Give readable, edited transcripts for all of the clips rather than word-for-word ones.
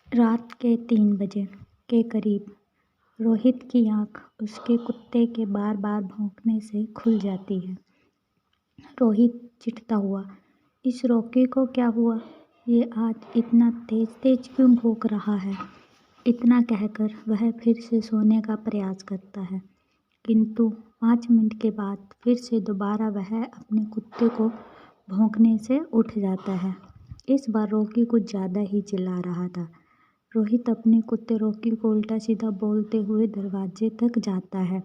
रात के 3 बजे के करीब रोहित की आँख उसके कुत्ते के बार बार भौंकने से खुल जाती है। रोहित चिढ़ता हुआ, इस रॉकी को क्या हुआ? ये आज इतना तेज तेज क्यों भौंक रहा है? इतना कहकर वह फिर से सोने का प्रयास करता है, किंतु 5 मिनट के बाद फिर से दोबारा वह अपने कुत्ते को भौंकने से उठ जाता है। इस बार रॉकी कुछ ज़्यादा ही चिल्ला रहा था। रोहित अपने कुत्ते रॉकी को उल्टा सीधा बोलते हुए दरवाजे तक जाता है,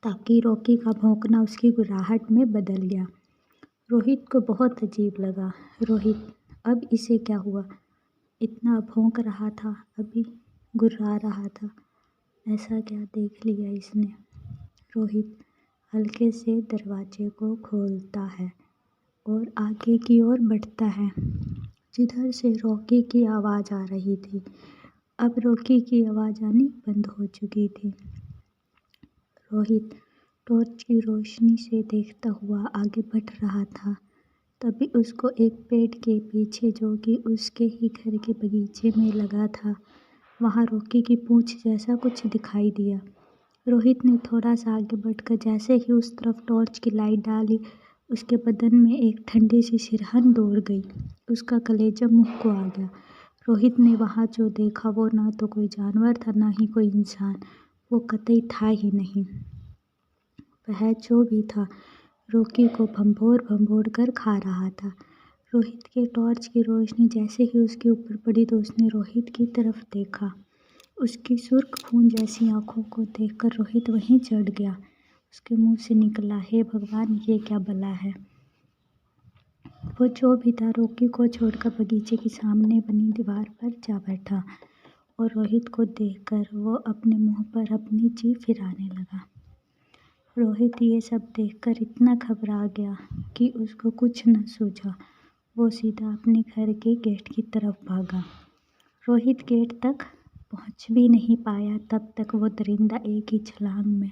ताकि रॉकी का भौंकना उसकी गुर्राहट में बदल गया। रोहित को बहुत अजीब लगा। रोहित, अब इसे क्या हुआ? इतना भौंक रहा था, अभी गुर्रा रहा था, ऐसा क्या देख लिया इसने? रोहित हल्के से दरवाजे को खोलता है और आगे की ओर बढ़ता है, जिधर से रॉकी की आवाज़ आ रही थी। अब रॉकी की आवाज़ आनी बंद हो चुकी थी। रोहित टॉर्च की रोशनी से देखता हुआ आगे बढ़ रहा था। तभी उसको एक पेड़ के पीछे, जो कि उसके ही घर के बगीचे में लगा था, वहाँ रॉकी की पूंछ जैसा कुछ दिखाई दिया। रोहित ने थोड़ा सा आगे बढ़कर जैसे ही उस तरफ टॉर्च की लाइट डाली, उसके बदन में एक ठंडी सी सिरहन दौड़ गई। उसका कलेजा मुंह को आ गया। रोहित ने वहाँ जो देखा वो ना तो कोई जानवर था, ना ही कोई इंसान। वो कतई था ही नहीं। वह जो भी था, रॉकी को भंभोर कर खा रहा था। रोहित के टॉर्च की रोशनी जैसे ही उसके ऊपर पड़ी तो उसने रोहित की तरफ देखा। उसकी सुर्ख खून जैसी आंखों को देखकर रोहित वहीं चढ़ गया। उसके मुंह से निकला, हे भगवान, ये क्या बला है? वो जो भी था रॉकी को छोड़कर बगीचे के सामने बनी दीवार पर जा बैठा और रोहित को देखकर वो अपने मुंह पर अपनी जीभ फिराने लगा। रोहित ये सब देखकर इतना घबरा गया कि उसको कुछ न सूझा। वो सीधा अपने घर के गेट की तरफ भागा। रोहित गेट तक पहुंच भी नहीं पाया, तब तक वो दरिंदा एक ही छलांग में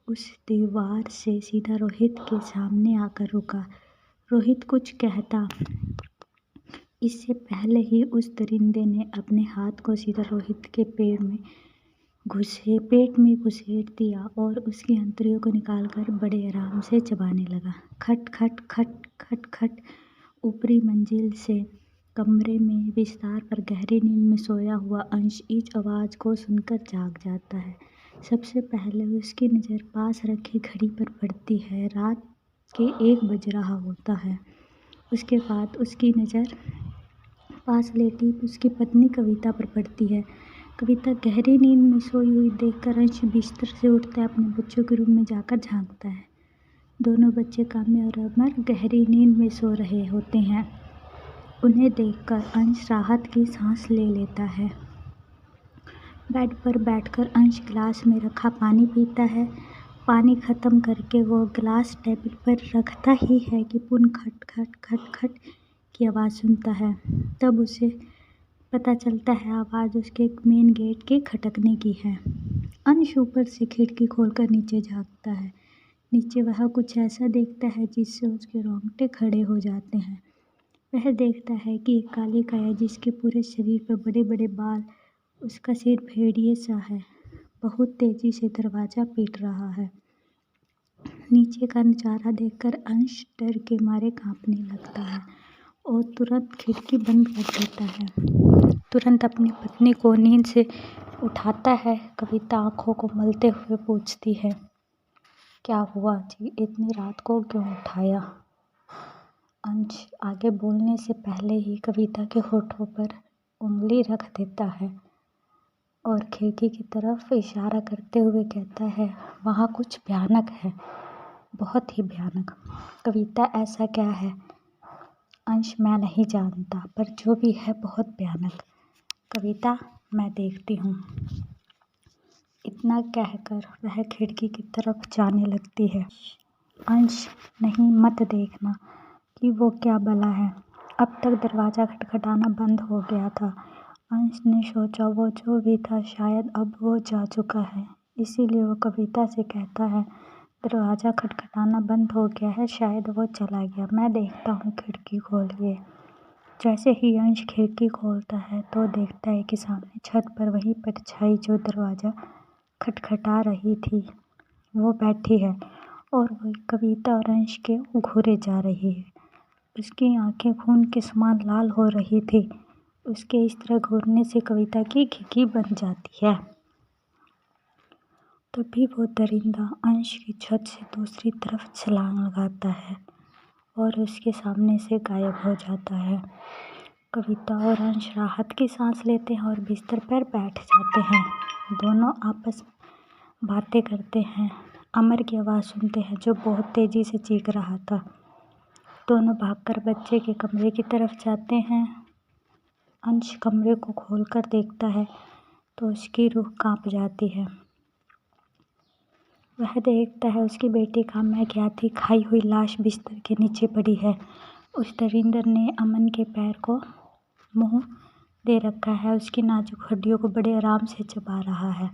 उस दीवार से सीधा रोहित के सामने आकर रुका। रोहित कुछ कहता, इससे पहले ही उस दरिंदे ने अपने हाथ को सीधा रोहित के पेट में घुसेड़ दिया और उसकी अंतड़ियों को निकालकर बड़े आराम से चबाने लगा। खट खट खट खट खट। ऊपरी मंजिल से कमरे में बिस्तर पर गहरी नींद में सोया हुआ अंश इस आवाज़ को सुनकर जाग जाता है। सबसे पहले उसकी नज़र पास रखी घड़ी पर पड़ती है। रात के 1 बज रहा होता है। उसके बाद उसकी नज़र पास लेटी उसकी पत्नी कविता पर पड़ती है। कविता गहरी नींद में सोई हुई देखकर अंश बिस्तर से उठता है, अपने बच्चों के रूम में जाकर झांकता है। दोनों बच्चे काम्या और अमर गहरी नींद में सो रहे होते हैं। उन्हें देखकर अंश राहत की सांस ले लेता है। बेड पर बैठकर अंश गिलास में रखा पानी पीता है। पानी खत्म करके वो गिलास टेबल पर रखता ही है कि पुन खट खट खट खट की आवाज़ सुनता है। तब उसे पता चलता है आवाज़ उसके मेन गेट के खटकने की है। अंश ऊपर से खिड़की खोलकर नीचे झांकता है। नीचे वह कुछ ऐसा देखता है जिससे उसके रोंगटे खड़े हो जाते हैं। वह देखता है कि एक काली काया, जिसके पूरे शरीर पर बड़े बड़े बाल, उसका सिर भेड़िए सा है, बहुत तेजी से दरवाज़ा पीट रहा है। नीचे का नज़ारा देखकर अंश डर के मारे कांपने लगता है और तुरंत खिड़की बंद कर देता है। तुरंत अपनी पत्नी को नींद से उठाता है। कविता आंखों को मलते हुए पूछती है, क्या हुआ जी, इतनी रात को क्यों उठाया? अंश आगे बोलने से पहले ही कविता के होठों पर उंगली रख देता है और खिड़की की तरफ इशारा करते हुए कहता है, वहाँ कुछ भयानक है, बहुत ही भयानक। कविता, ऐसा क्या है? अंश, मैं नहीं जानता, पर जो भी है बहुत भयानक। कविता, मैं देखती हूँ। इतना कहकर वह खिड़की की तरफ जाने लगती है। अंश, नहीं, मत देखना कि वो क्या बला है। अब तक दरवाज़ा खटखटाना बंद हो गया था। अंश ने सोचा वो जो भी था शायद अब वो जा चुका है, इसीलिए वो कविता से कहता है, दरवाज़ा खटखटाना बंद हो गया है, शायद वो चला गया, मैं देखता हूँ, खिड़की खोलिए। जैसे ही अंश खिड़की खोलता है तो देखता है कि सामने छत पर वही परछाई जो दरवाज़ा खटखटा रही थी वो बैठी है और वही कविता और अंश के घूरे जा रही है। उसकी आंखें खून के समान लाल हो रही थी। उसके इस तरह घूरने से कविता की खिड़की बन जाती है। तभी वो दरिंदा अंश की छत से दूसरी तरफ छलांग लगाता है और उसके सामने से गायब हो जाता है। कविता और अंश राहत की सांस लेते हैं और बिस्तर पर बैठ जाते हैं। दोनों आपस में बातें करते हैं। अमर की आवाज़ सुनते हैं जो बहुत तेज़ी से चीख रहा था। दोनों भागकर बच्चे के कमरे की तरफ जाते हैं। अंश कमरे को खोलकर देखता है तो उसकी रूह कांप जाती है। वह देखता है उसकी बेटी काम्या की आधी खाई हुई लाश बिस्तर के नीचे पड़ी है। उस दरिंदर ने अमन के पैर को मुंह दे रखा है। उसकी नाजुक हड्डियों को बड़े आराम से चबा रहा है।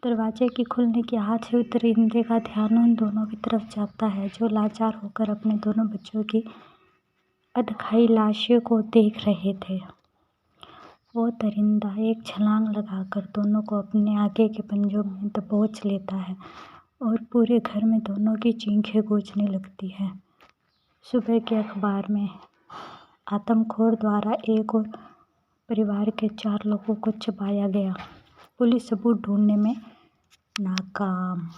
दरवाजे की खुलने की आहट से दरिंदे का ध्यान उन दोनों की तरफ जाता है जो लाचार होकर अपने दोनों बच्चों की अधखाई लाशों को देख रहे थे। वो दरिंदा एक छलांग लगाकर दोनों को अपने आगे के पंजों में दबोच लेता है और पूरे घर में दोनों की चीखें गूंजने लगती हैं। सुबह के अखबार में आदमखोर द्वारा एक और परिवार के 4 लोगों को चबाया गया। पुलिस सबूत ढूंढने में नाकाम।